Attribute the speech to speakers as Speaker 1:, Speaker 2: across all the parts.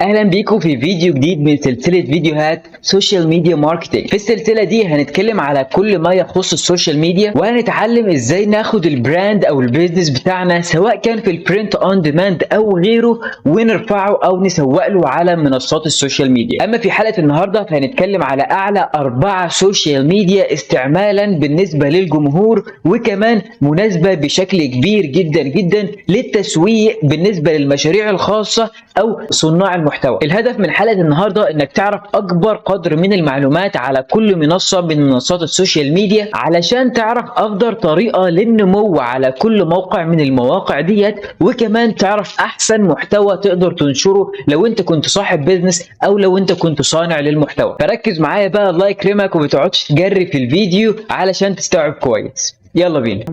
Speaker 1: اهلا بيكم في فيديو جديد من سلسله فيديوهات سوشيال ميديا ماركتنج. في السلسله دي هنتكلم على كل ما يخص السوشيال ميديا، وهنتعلم ازاي ناخد البراند او البيزنس بتاعنا سواء كان في البرنت اون ديماند او غيره ونرفعه او نسوق له على منصات السوشيال ميديا. اما في حلقه النهارده فهنتكلم على اعلى 4 سوشيال ميديا استعمالا بالنسبه للجمهور، وكمان مناسبه بشكل كبير جدا جدا للتسويق بالنسبه للمشاريع الخاصه او صناع المحتوى. الهدف من حلقه النهارده انك تعرف اكبر قدر من المعلومات على كل منصه من منصات السوشيال ميديا، علشان تعرف افضل طريقه للنمو على كل موقع من المواقع ديت، وكمان تعرف احسن محتوى تقدر تنشره لو انت كنت صاحب بيزنس او لو انت كنت صانع للمحتوى. فركز معايا بقى، الله يكرمك، وما تقعدش تجري في الفيديو علشان تستوعب كويس. يلا بينا.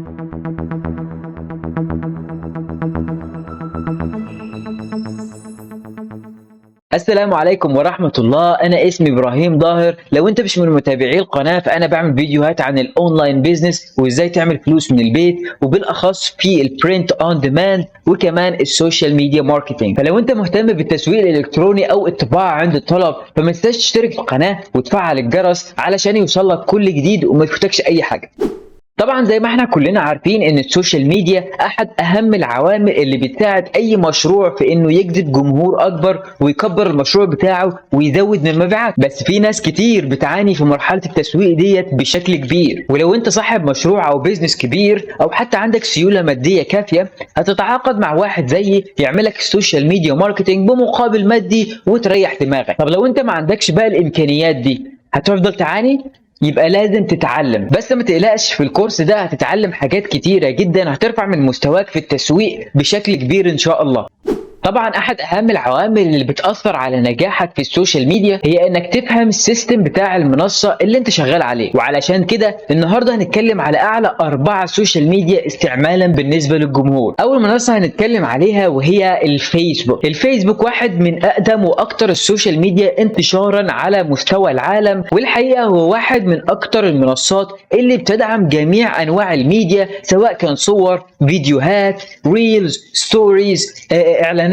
Speaker 1: السلام عليكم ورحمة الله. أنا اسمي إبراهيم ظاهر. لو أنت مش من متابعي القناة فأنا بعمل فيديوهات عن الأونلاين بيزنس وإزاي تعمل فلوس من البيت، وبالأخص في البرنت أون ديماند وكمان السوشيال ميديا ماركتينج. فلو أنت مهتم بالتسويق الإلكتروني أو الطباعة عند الطلب فما تنساش تشترك في القناة وتفعل الجرس علشان يوصلك كل جديد وما يفوتكش أي حاجة. طبعا زي ما احنا كلنا عارفين ان السوشيال ميديا احد اهم العوامل اللي بتساعد اي مشروع في انه يجذب جمهور اكبر ويكبر المشروع بتاعه ويزود من مبيعاته. بس في ناس كتير بتعاني في مرحلة التسويق ديت بشكل كبير، ولو انت صاحب مشروع او بيزنس كبير او حتى عندك سيولة مادية كافية هتتعاقد مع واحد زيي يعملك السوشيال ميديا ماركتينج بمقابل مادي وتريح دماغك. طب لو انت ما عندكش بقى الامكانيات دي هتفضل تعاني؟ يبقى لازم تتعلم. بس ما تقلقش، في الكورس ده هتتعلم حاجات كتيرة جدا هترفع من مستواك في التسويق بشكل كبير ان شاء الله. طبعا احد اهم العوامل اللي بتاثر على نجاحك في السوشيال ميديا هي انك تفهم السيستم بتاع المنصه اللي انت شغال عليه، وعلشان كده النهارده هنتكلم على اعلى 4 سوشيال ميديا استعمالا بالنسبه للجمهور. اول منصه هنتكلم عليها وهي الفيسبوك. الفيسبوك واحد من اقدم واكثر السوشيال ميديا انتشارا على مستوى العالم، والحقيقه هو واحد من اكثر المنصات اللي بتدعم جميع انواع الميديا، سواء كان صور، فيديوهات، ريلز، ستوريز، اعلانات،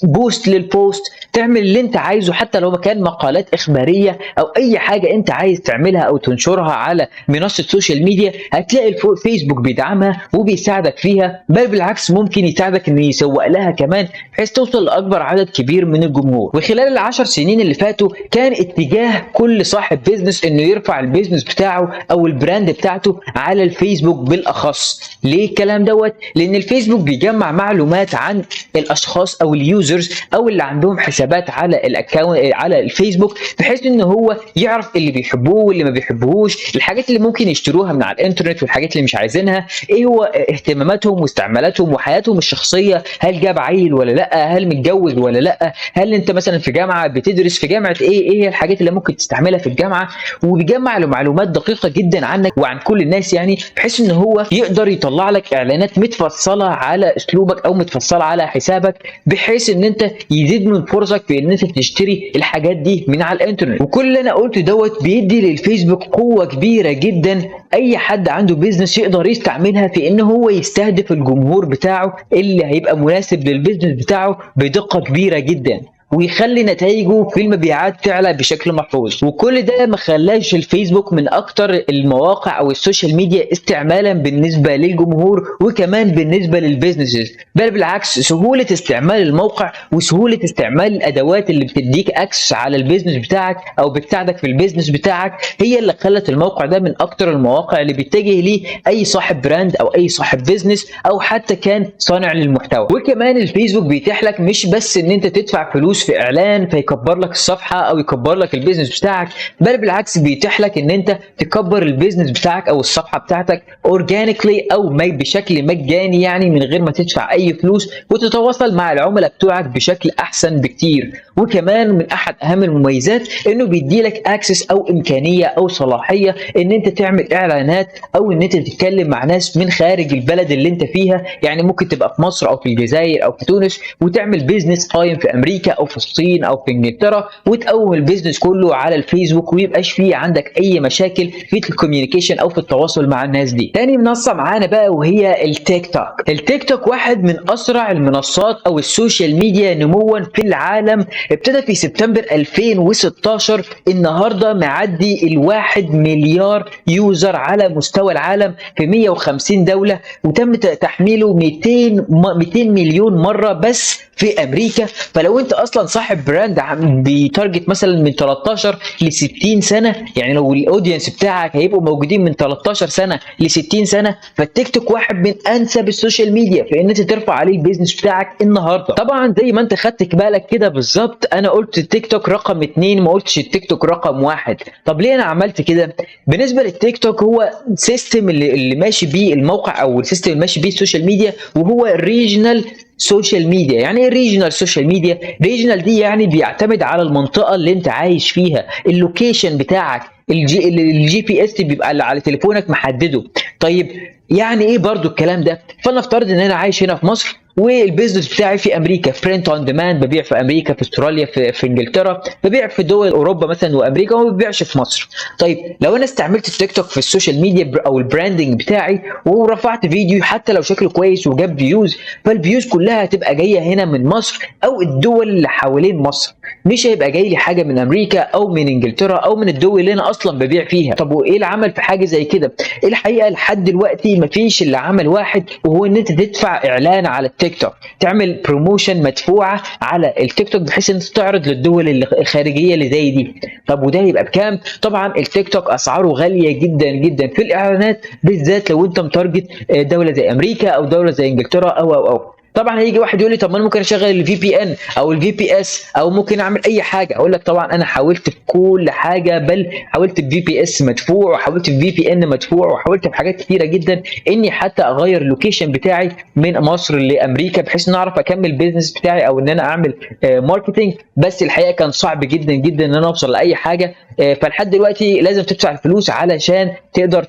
Speaker 1: بوست للبوست، تعمل اللي انت عايزه. حتى لو كان مقالات اخباريه او اي حاجه انت عايز تعملها او تنشرها على منصه سوشيال ميديا هتلاقي الفيسبوك بيدعمها وبيساعدك فيها، بل بالعكس ممكن يساعدك انه يسوق لها كمان بحيث توصل لاكبر عدد كبير من الجمهور. وخلال ال10 سنين اللي فاتوا كان اتجاه كل صاحب بيزنس انه يرفع البيزنس بتاعه او البراند بتاعته على الفيسبوك بالاخص. ليه الكلام دوت؟ لان الفيسبوك بيجمع معلومات عن الاشخاص او اليوزرز او اللي عندهم حسابات على الاكونت على الفيسبوك، بحيث ان هو يعرف اللي بيحبوه واللي ما بيحبوهوش، الحاجات اللي ممكن يشتروها من على الانترنت والحاجات اللي مش عايزينها، ايه هو اهتماماتهم واستعمالاتهم وحياتهم الشخصيه، هل جاب عيل ولا لا، هل متجوز ولا لا، هل انت مثلا في جامعه بتدرس في جامعه ايه هي الحاجات اللي ممكن تستعملها في الجامعه. وبيجمع له معلومات دقيقه جدا عنك وعن كل الناس، يعني بحيث ان هو يقدر يطلع لك اعلانات متفصله على اسلوبك او متفصله على حسابك، بحيث ان انت يزيد من فرصك في ان انت تشتري الحاجات دي من على الانترنت. وكل اللي انا قلته دوت بيدي للفيسبوك قوه كبيره جدا اي حد عنده بيزنس يقدر يستعملها في ان هو يستهدف الجمهور بتاعه اللي هيبقى مناسب للبيزنس بتاعه بدقه كبيره جدا، ويخلي نتائجه في المبيعات تعلى بشكل ملحوظ. وكل ده ما خلاش الفيسبوك من اكتر المواقع او السوشيال ميديا استعمالا بالنسبه للجمهور وكمان بالنسبه للبيزنسز، بل بالعكس سهوله استعمال الموقع وسهوله استعمال الادوات اللي بتديك اكسس على البيزنس بتاعك او بتساعدك في البيزنس بتاعك هي اللي خلت الموقع ده من اكتر المواقع اللي بيتجه ليه اي صاحب براند او اي صاحب بيزنس او حتى كان صانع للمحتوى. وكمان الفيسبوك بيتيح لك مش بس ان انت تدفع فلوس في اعلان فيكبر لك الصفحه او يكبر لك البيزنس بتاعك، بل بالعكس بيتيح لك ان انت تكبر البيزنس بتاعك او الصفحه بتاعتك اورجانيكلي او بشكل مجاني، يعني من غير ما تدفع اي فلوس، وتتواصل مع العملاء بتوعك بشكل احسن بكتير. وكمان من احد اهم المميزات انه بيدي لك اكسس او امكانيه او صلاحيه ان انت تعمل اعلانات او ان انت تتكلم مع ناس من خارج البلد اللي انت فيها، يعني ممكن تبقى في مصر او في الجزائر او في تونس وتعمل بيزنس قايم في امريكا او في الصين او في انجلترا، وتقوم البيزنس كله على الفيسبوك، ويبقاش فيه عندك اي مشاكل في الكوميونيكيشن او في التواصل مع الناس دي. تاني منصه معانا بقى وهي التيك توك. التيك توك واحد من اسرع المنصات او السوشيال ميديا نموا في العالم، ابتدى في سبتمبر 2016، النهارده معدي الواحد مليار يوزر على مستوى العالم في 150 دوله، وتم تحميله 200 مليون مره بس في امريكا. فلو انت اصلا صاحب براند بيتارجت مثلا من 13 ل 60 سنه، يعني لو الاودينس بتاعك هيبقوا موجودين من 13 سنه ل 60 سنه، فالتيك توك واحد من انسب السوشيال ميديا في ان انت ترفع عليه البيزنس بتاعك النهارده. طبعا زي ما انت خدت بالك كده بالظبط، انا قلت التيك توك رقم 2، ما قلتش التيك توك رقم 1. طب ليه انا عملت كده؟ بالنسبه للتيك توك هو سيستم اللي ماشي بيه الموقع، او السيستم اللي ماشي بيه السوشيال ميديا، وهو الريجنال سوشيال ميديا. يعني ايه ريجنال سوشيال ميديا؟ ريجنال دي يعني بيعتمد على المنطقه اللي انت عايش فيها، اللوكيشن بتاعك، الجي بي اس بيبقى اللي على تليفونك محدده. طيب يعني ايه برضو الكلام ده؟ فلنفترض ان انا عايش هنا في مصر، والبيزنس بتاعي في امريكا، برنت اون ديماند، ببيع في امريكا، في استراليا، في انجلترا، ببيع في دول اوروبا مثلا وامريكا، وما ببيعش في مصر. طيب لو انا استعملت التيك توك في السوشيال ميديا او البراندنج بتاعي، ورفعت فيديو حتى لو شكله كويس وجاب فيوز، فالفيوز كلها هتبقى جايه هنا من مصر او الدول اللي حوالين مصر، مش هيبقى جاي لي حاجه من امريكا او من انجلترا او من الدول اللي انا اصلا ببيع فيها. طب وايه العمل في حاجه زي كده؟ الحقيقه لحد دلوقتي مفيش الا عمل واحد، وهو ان انت تدفع اعلان على التيك توك، تعمل بروموشن مدفوعه على التيك توك بحيث ان انت تعرض للدول الخارجيه اللي زي دي. طب وده يبقى بكام؟ طبعا التيك توك اسعاره غاليه جدا جدا في الاعلانات، بالذات لو انت متارجت دوله زي امريكا او دوله زي انجلترا او. طبعا هيجي واحد يقول لي طب ما انا ممكن اشغل الفي بي ان او الفي بي اس، او ممكن اعمل اي حاجه. اقول لك طبعا انا حاولت في كل حاجه، بل حاولت بفي بي اس مدفوع، وحاولت بفي بي ان مدفوع، وحاولت بحاجات كتيره جدا اني حتى اغير اللوكيشن بتاعي من مصر لامريكا بحيث ان اعرف اكمل البيزنس بتاعي او ان انا اعمل ماركتنج. بس الحقيقه كان صعب جدا جدا ان انا اوصل لاي حاجه. فلحد دلوقتي لازم تدفع الفلوس علشان تقدر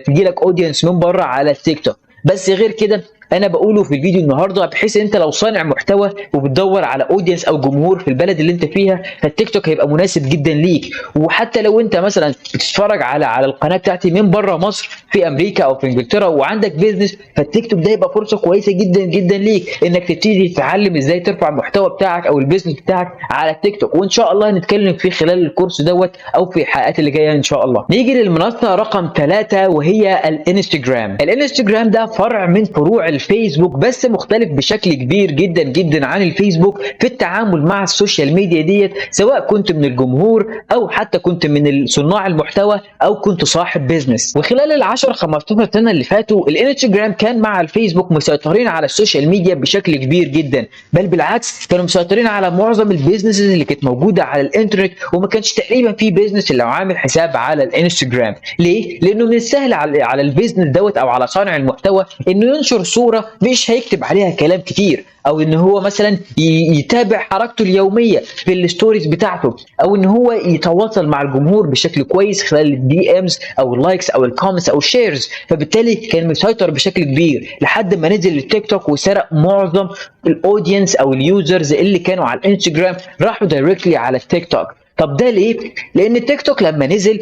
Speaker 1: تجي لك اودينس من بره على التيك توك. بس غير كده انا بقوله في الفيديو النهارده، بحيث انت لو صانع محتوى وبتدور على اودينس او جمهور في البلد اللي انت فيها، فالتيك توك هيبقى مناسب جدا ليك. وحتى لو انت مثلا بتتفرج على القناه بتاعتي من بره مصر في امريكا او في انجلترا وعندك بيزنس، فالتيك توك ده يبقى فرصه كويسه جدا جدا ليك انك تبتدي تتعلم ازاي ترفع المحتوى بتاعك او البيزنس بتاعك على التيك توك. وان شاء الله هنتكلم فيه خلال الكورس دوت او في الحلقات اللي جايه ان شاء الله. نيجي للمنصه رقم 3 وهي الانستجرام. الانستجرام ده فرع من فروع الفيسبوك، بس مختلف بشكل كبير جدا جدا عن الفيسبوك في التعامل مع السوشيال ميديا ديت، سواء كنت من الجمهور او حتى كنت من صناع المحتوى او كنت صاحب بيزنس. وخلال ال 10 15 سنه اللي فاتوا، الانستجرام كان مع الفيسبوك مسيطرين على السوشيال ميديا بشكل كبير جدا، بل بالعكس كانوا مسيطرين على معظم البيزنسز اللي كانت موجوده على الانترنت، وما كانش تقريبا في بيزنس اللي عامل حساب على الانستجرام. ليه؟ لانه من السهل على البيزنس دوت او على صانع المحتوى انه ينشر صوره مش هيكتب عليها كلام كتير، او ان هو مثلا يتابع حركته اليوميه في الستوريز بتاعته، او ان هو يتواصل مع الجمهور بشكل كويس خلال الدي امز او اللايكس او الكومنتس او الشيرز. فبالتالي كان مسيطر بشكل كبير لحد ما نزل التيك توك وسرق معظم الاودينس او اليوزرز اللي كانوا على الانستجرام، راحوا دايركتلي على التيك توك. طب ده ليه؟ لان التيك توك لما نزل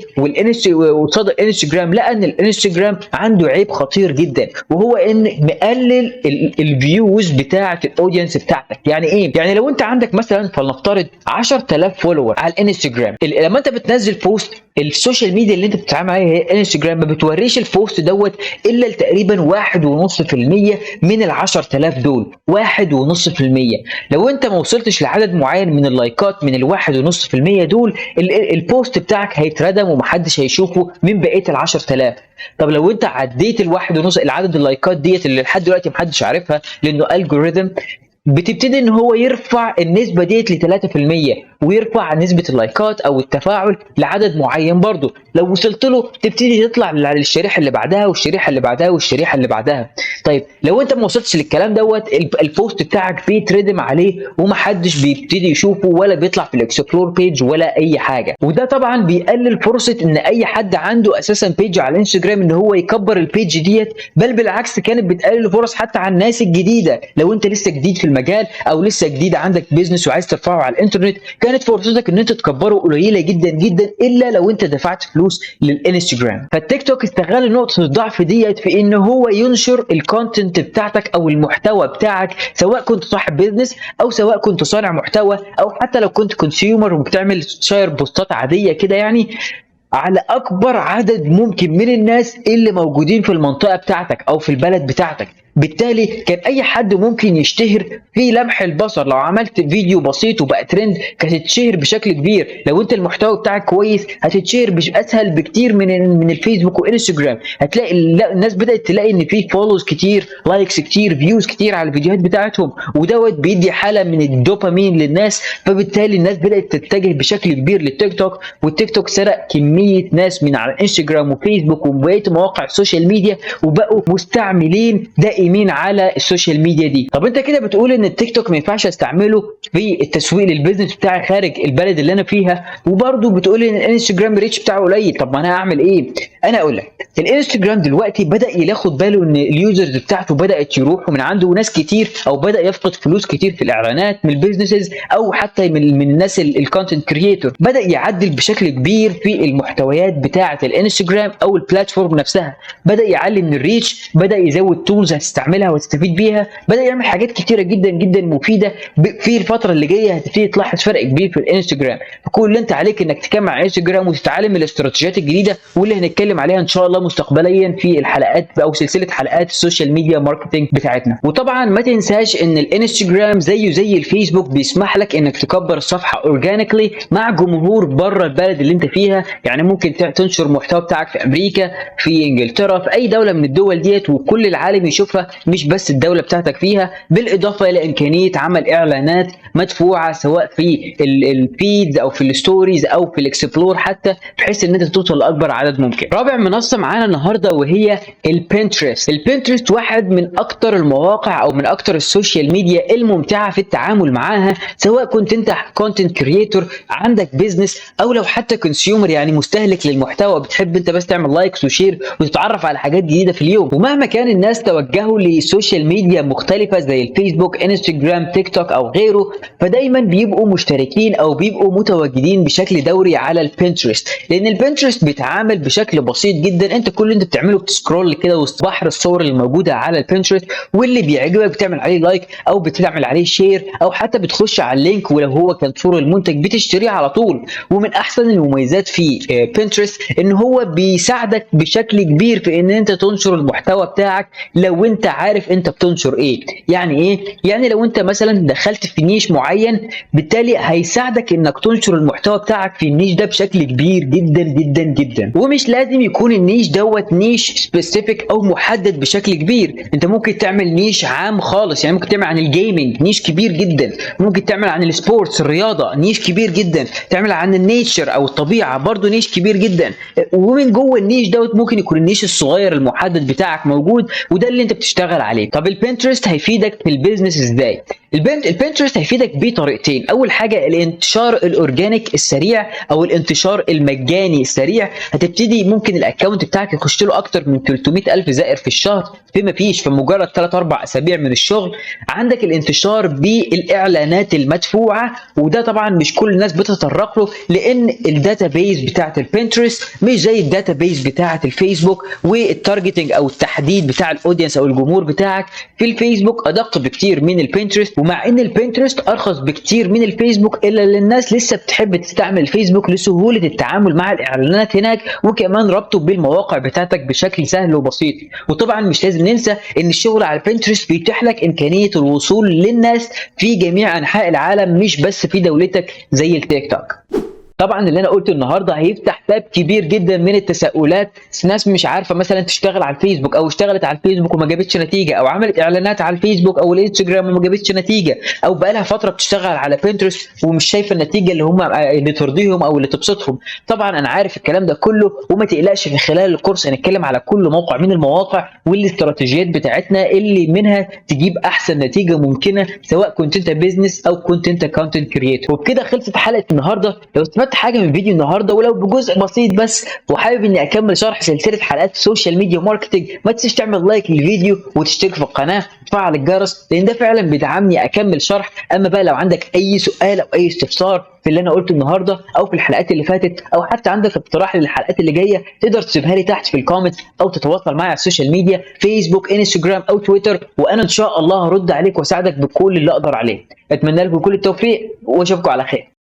Speaker 1: وصاد الانستجرام، لقى ان الانستجرام عنده عيب خطير جدا، وهو ان مقلل الفيوز بتاعه الاودينس بتاعتك. يعني ايه؟ يعني لو انت عندك مثلا فلنفترض 10000 فولور على الانستجرام، لما انت بتنزل بوست، السوشيال ميديا اللي انت بتتعامل عليها هي الانستجرام، ما بتوريش البوست دوت الا تقريبا 1.5% من ال 10000 دول. 1.5%. لو انت ما وصلتش لعدد معين من اللايكات من ال 1.5% دول، البوست بتاعك هيتردم ومحدش هيشوفه من بقيه ال 10000. طب لو انت عديت ال 1.5 العدد اللايكات ديت اللي لحد دلوقتي محدش عارفها لانه الجوريثم، بتبتدي ان هو يرفع النسبه ديت ل 3%، ويرفع نسبه اللايكات او التفاعل لعدد معين برضه. لو وصلت له تبتدي تطلع للشريحه اللي بعدها والشريحه اللي بعدها والشريحه اللي بعدها. طيب لو انت ما وصلتش للكلام دوت، البوست بتاعك بيتردم عليه ومحدش بيبتدي يشوفه ولا بيطلع في الاكسبلور بيج ولا اي حاجه. وده طبعا بيقلل فرصه ان اي حد عنده اساسا بيج على الانستجرام ان هو يكبر البيج ديت، بل بالعكس كانت بتقلل فرص حتى على الناس الجديده. لو انت لسه جديد في المجال او لسه جديد عندك بيزنس وعايز ترفعه على الانترنت، كانت فرصتك ان انت تكبره قليله جدا جدا الا لو انت دفعت فلوس للانستجرام. فالتيك توك استغل نقطه الضعف ديت في ان هو ينشر الكونتنت بتاعتك او المحتوى بتاعك، سواء كنت صاحب بيزنس او سواء كنت صانع محتوى او حتى لو كنت كونسيومر وبتعمل شير بوستات عاديه كده يعني، على اكبر عدد ممكن من الناس اللي موجودين في المنطقه بتاعتك او في البلد بتاعتك. بالتالي كان اي حد ممكن يشتهر في لمح البصر. لو عملت فيديو بسيط وبقى ترند كانت هتتشهر بشكل كبير. لو انت المحتوى بتاعك كويس هتتشهر اسهل بكتير من الفيسبوك وانستجرام. هتلاقي الناس بدات تلاقي ان في فولوز كتير، لايكس كتير، فيوز كتير على الفيديوهات بتاعتهم، ودوت بيدي حاله من الدوبامين للناس. فبالتالي الناس بدات تتجه بشكل كبير للتيك توك، والتيك توك سرق كميه ناس من على انستجرام وفيسبوك وبقيه مواقع السوشيال ميديا، وبقوا مستعملين دائمين على السوشيال ميديا دي. طب انت كده بتقول ان التيك توك ما ينفعش استعمله في التسويق للبيزنس بتاعي خارج البلد اللي انا فيها، وبرضه بتقول ان الانستجرام ريتش بتاعه قليل. طب ما انا هعمل ايه؟ انا اقول لك، الانستجرام دلوقتي بدا ياخد باله ان اليوزرز بتاعته بدات يروحوا من عنده ناس كتير، او بدا يفقد فلوس كتير في الاعلانات من البيزنسز او حتى من الناس الكونتنت كريتور. بدا يعدل بشكل كبير في المحتويات بتاعه الانستجرام او البلاتفورم نفسها، بدا يعلي من الريتش، بدا يزود تولز هتستعملها وتستفيد بيها، بدا يعمل حاجات كتيره جدا جدا مفيده. في الفتره اللي جايه هتبتدي تلاحظ فرق كبير في الانستجرام. فكل اللي انت عليك انك تكمل على انستجرام وتتعلم الاستراتيجيات الجديده واللي هنتكلم عليها ان شاء الله مستقبليا في الحلقات او سلسله حلقات السوشيال ميديا ماركتنج بتاعتنا. وطبعا ما تنساش ان الانستجرام زيه زي الفيسبوك بيسمح لك انك تكبر الصفحه اورجانيكلي مع جمهور بره البلد اللي انت فيها. يعني ممكن تنشر المحتوى بتاعك في امريكا، في انجلترا، في اي دوله من الدول ديت، وكل العالم يشوفها مش بس الدوله بتاعتك فيها، بالاضافه الى امكانيه عمل اعلانات مدفوعه سواء في الفيدز او في الستوريز او في الاكسبلور حتى، بحيث ان انت توصل لاكبر عدد ممكن. رابع منصه معانا النهارده وهي البنترست. البنترست واحد من اكتر المواقع او من اكتر السوشيال ميديا الممتعه في التعامل معاها، سواء كنت انت كونتنت كريتور عندك بيزنس او لو حتى كونسيومر يعني مستهلك للمحتوى، بتحب انت بس تعمل لايكس وشير وتتعرف على حاجات جديده في اليوم. ومهما كان الناس توجهوا لسوشيال ميديا مختلفه زي الفيسبوك، انستجرام، تيك توك او غيره، فدايما بيبقوا مشتركين او بيبقوا متواجدين بشكل دوري على البنترست، لان البنترست بيتعامل بشكل بسيط جدا. انت كل اللي انت بتعمله بتسكرول كده وسط بحر الصور اللي موجوده على البنترست، واللي بيعجبك بتعمل عليه لايك او بتعمل عليه شير او حتى بتخش على اللينك، ولو هو كان صوره المنتج بتشتريه على طول. ومن احسن المميزات في بنترست ان هو بيساعدك بشكل كبير في ان انت تنشر المحتوى بتاعك لو انت عارف انت بتنشر ايه. يعني ايه؟ يعني لو انت مثلا دخلت في نيش معين، بالتالي هيساعدك انك تنشر المحتوى بتاعك في النيش ده بشكل كبير جدا جدا جدا. ومش لازم يكون النيش دوت نيش سبيسيفيك او محدد بشكل كبير، انت ممكن تعمل نيش عام خالص. يعني ممكن تعمل عن الجيمنج نيش كبير جدا، ممكن تعمل عن السبورتس الرياضه نيش كبير جدا، تعمل عن النيتشر او الطبيعه برضو نيش كبير جدا. ومن جوه النيش دوت ممكن يكون النيش الصغير المحدد بتاعك موجود، وده اللي انت بتشتغل عليه. طب البنترست هيفيدك في البيزنس ازاي؟ البنترست هيفيدك بطريقتين. اول حاجه الانتشار الاورجانيك السريع او الانتشار المجاني السريع. هتبتدي ممكن الاكونت بتاعك يخش له اكتر من 300,000 زائر في الشهر فيما فيش في مجرد 3-4 اسابيع من الشغل. عندك الانتشار بالاعلانات المدفوعه، وده طبعا مش كل الناس بتتطرق له، لان الداتابيز بتاعت البنترست مش زي الداتابيز بتاعت الفيسبوك، والتارجتنج او التحديد بتاع الاودينس او الجمهور بتاعك في الفيسبوك ادق بكتير من البنترست. ومع ان البنترست ارخص بكتير من الفيسبوك، الا ان الناس لسه بتحب تستعمل الفيسبوك لسهوله التعامل مع الاعلانات هناك، وكمان ربطه بالمواقع بتاعتك بشكل سهل وبسيط. وطبعا مش لازم ننسى ان الشغل على البنترست بيتيح لك امكانيه الوصول للناس في جميع انحاء العالم، مش بس في دولتك زي التيك توك. طبعا اللي انا قلته النهارده هيفتح باب كبير جدا من التساؤلات. ناس مش عارفه مثلا تشتغل على الفيسبوك، او اشتغلت على الفيسبوك وما جابتش نتيجه، او عملت اعلانات على الفيسبوك او الانستجرام وما جابتش نتيجه، او بقى لها فتره بتشتغل على بنترست ومش شايفه النتيجه اللي ترضيهم او اللي تبسطهم. طبعا انا عارف الكلام ده كله، وما تقلقش في خلال الكورس هنتكلم على كل موقع من المواقع والاستراتيجيات بتاعتنا اللي منها تجيب احسن نتيجه ممكنه، سواء كنت انت بيزنس او كنت انت كونتنت كريتور. وبكده خلصت حلقه النهارده. لو استفدت حاجه من فيديو النهارده ولو بجزء بسيط بس، وحابب اني اكمل شرح سلسله حلقات السوشيال ميديا ماركتنج، ما تنساش تعمل لايك للفيديو وتشترك في القناه وتفعل الجرس، لان ده فعلا بيدعمني اكمل شرح. اما بقى لو عندك اي سؤال او اي استفسار في اللي انا قلته النهارده او في الحلقات اللي فاتت، او حتى عندك اقتراح للحلقات اللي جايه، تقدر تسيبها لي تحت في الكومنت او تتواصل معايا على السوشيال ميديا فيسبوك انستجرام او تويتر، وانا ان شاء الله هرد عليك واساعدك بكل اللي اقدر عليه. اتمنى لكم كل التوفيق واشوفكم على خير.